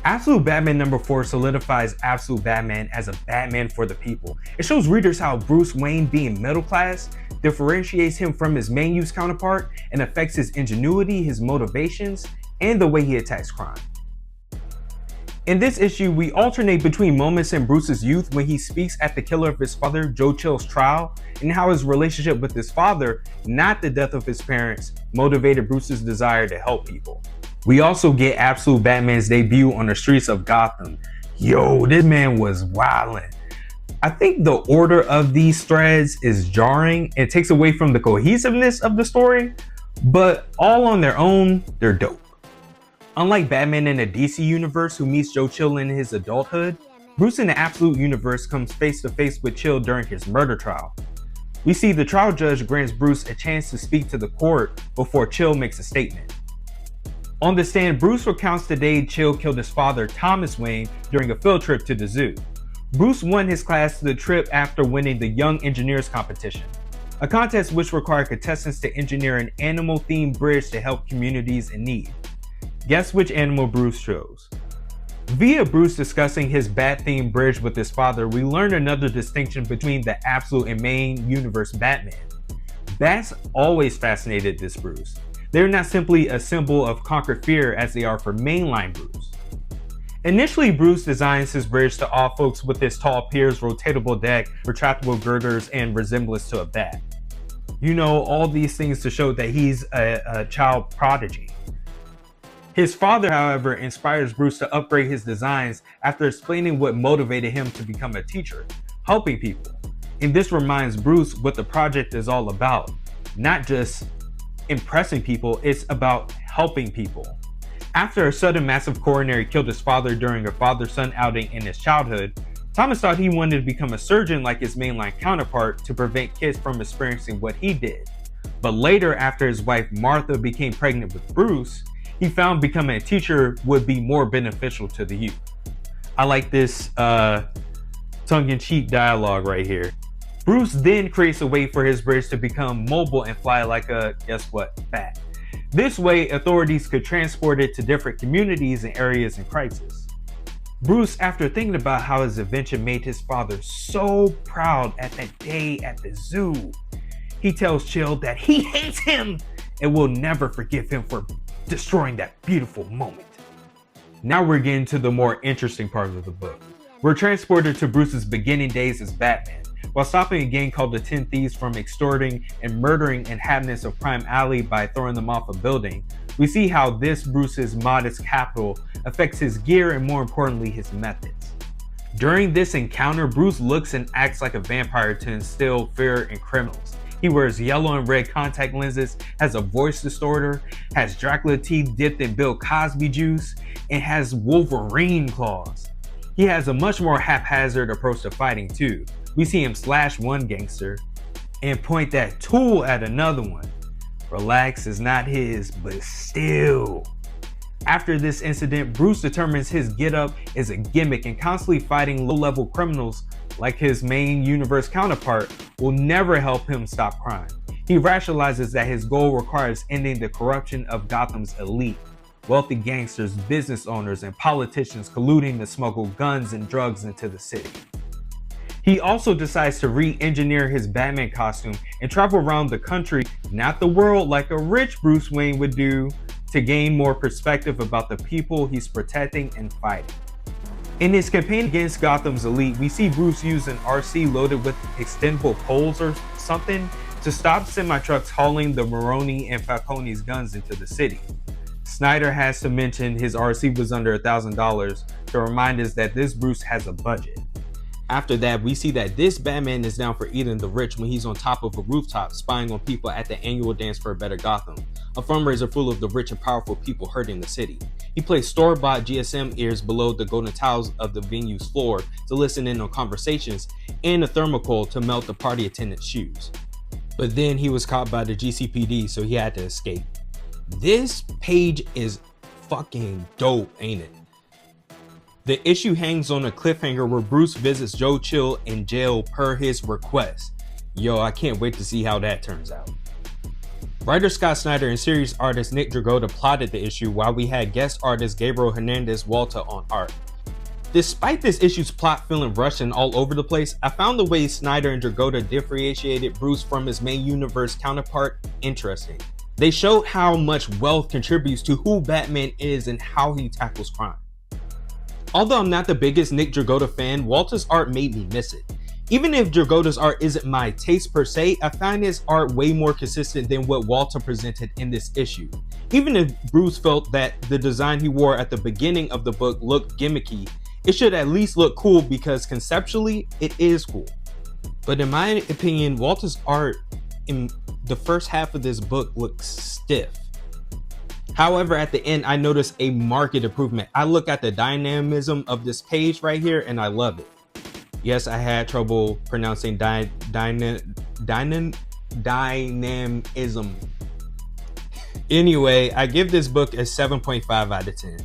Absolute Batman number 4 solidifies Absolute Batman as a Batman for the people. It shows readers how Bruce Wayne, being middle class, differentiates him from his main use counterpart and affects his ingenuity, his motivations, and the way he attacks crime. In this issue, we alternate between moments in Bruce's youth when he speaks at the killer of his father, Joe Chill's trial, and how his relationship with his father, not the death of his parents, motivated Bruce's desire to help people. We also get Absolute Batman's debut on the streets of Gotham. Yo, this man was wildin'. I think the order of these threads is jarring. It takes away from the cohesiveness of the story, but all on their own, they're dope. Unlike Batman in the DC universe, who meets Joe Chill in his adulthood, Bruce in the Absolute universe comes face to face with Chill during his murder trial. We see the trial judge grants Bruce a chance to speak to the court before Chill makes a statement. On the stand, Bruce recounts the day Chill killed his father, Thomas Wayne, during a field trip to the zoo. Bruce won his class to the trip after winning the Young Engineers competition, a contest which required contestants to engineer an animal-themed bridge to help communities in need. Guess which animal Bruce chose? Via Bruce discussing his bat-themed bridge with his father, we learn another distinction between the Absolute and main universe Batman. Bats always fascinated this Bruce. They're not simply a symbol of conquered fear as they are for mainline Bruce. Initially, Bruce designs his bridge to awe folks with his tall piers, rotatable deck, retractable girders, and resemblance to a bat. You know, all these things to show that he's a child prodigy. His father, however, inspires Bruce to upgrade his designs after explaining what motivated him to become a teacher, helping people. And this reminds Bruce what the project is all about. Not just impressing people, it's about helping people. After a sudden massive coronary killed his father during a father-son outing in his childhood, Thomas thought he wanted to become a surgeon like his mainline counterpart to prevent kids from experiencing what he did. But later, after his wife Martha became pregnant with Bruce, he found becoming a teacher would be more beneficial to the youth. I like this tongue-in-cheek dialogue right here. Bruce then creates a way for his bridge to become mobile and fly like a, guess what, bat. This way, authorities could transport it to different communities and areas in crisis. Bruce, after thinking about how his invention made his father so proud at that day at the zoo, he tells Chill that he hates him and will never forgive him for destroying that beautiful moment. Now we're getting to the more interesting part of the book. We're transported to Bruce's beginning days as Batman. While stopping a gang called the 10 Thieves from extorting and murdering inhabitants of Crime Alley by throwing them off a building, we see how this Bruce's modest capital affects his gear and, more importantly, his methods. During this encounter, Bruce looks and acts like a vampire to instill fear in criminals. He wears yellow and red contact lenses, has a voice distorter, has Dracula teeth dipped in Bill Cosby juice, and has Wolverine claws. He has a much more haphazard approach to fighting too. We see him slash one gangster and point that tool at another one. Relax is not his, but still. After this incident, Bruce determines his getup is a gimmick, and constantly fighting low-level criminals like his main universe counterpart will never help him stop crime. He rationalizes that his goal requires ending the corruption of Gotham's elite, wealthy gangsters, business owners, and politicians colluding to smuggle guns and drugs into the city. He also decides to re-engineer his Batman costume and travel around the country, not the world like a rich Bruce Wayne would do, to gain more perspective about the people he's protecting and fighting. In his campaign against Gotham's elite, we see Bruce use an RC loaded with extendable poles or something to stop semi-trucks hauling the Maroni and Falcone's guns into the city. Snyder has to mention his RC was under $1,000 to remind us that this Bruce has a budget. After that, we see that this Batman is down for eating the rich when he's on top of a rooftop spying on people at the annual Dance for a Better Gotham, a fundraiser full of the rich and powerful people hurting the city. He placed store-bought GSM ears below the golden tiles of the venue's floor to listen in on conversations, and a thermocol to melt the party attendant's shoes. But then he was caught by the GCPD, so he had to escape. This page is fucking dope, ain't it? The issue hangs on a cliffhanger where Bruce visits Joe Chill in jail per his request. Yo, I can't wait to see how that turns out. Writer Scott Snyder and series artist Nick Dragotta plotted the issue while we had guest artist Gabriel Hernandez Walta on art. Despite this issue's plot feeling rushed and all over the place, I found the way Snyder and Dragotta differentiated Bruce from his main universe counterpart interesting. They showed how much wealth contributes to who Batman is and how he tackles crime. Although I'm not the biggest Nick Dragotta fan, Walta's art made me miss it. Even if Dragotta's art isn't my taste per se, I find his art way more consistent than what Walta presented in this issue. Even if Bruce felt that the design he wore at the beginning of the book looked gimmicky, it should at least look cool because conceptually, it is cool. But in my opinion, Walta's art in the first half of this book looks stiff. However, at the end, I noticed a marked improvement. I look at the dynamism of this page right here and I love it. Yes, I had trouble pronouncing dynamism. Anyway, I give this book a 7.5 out of 10.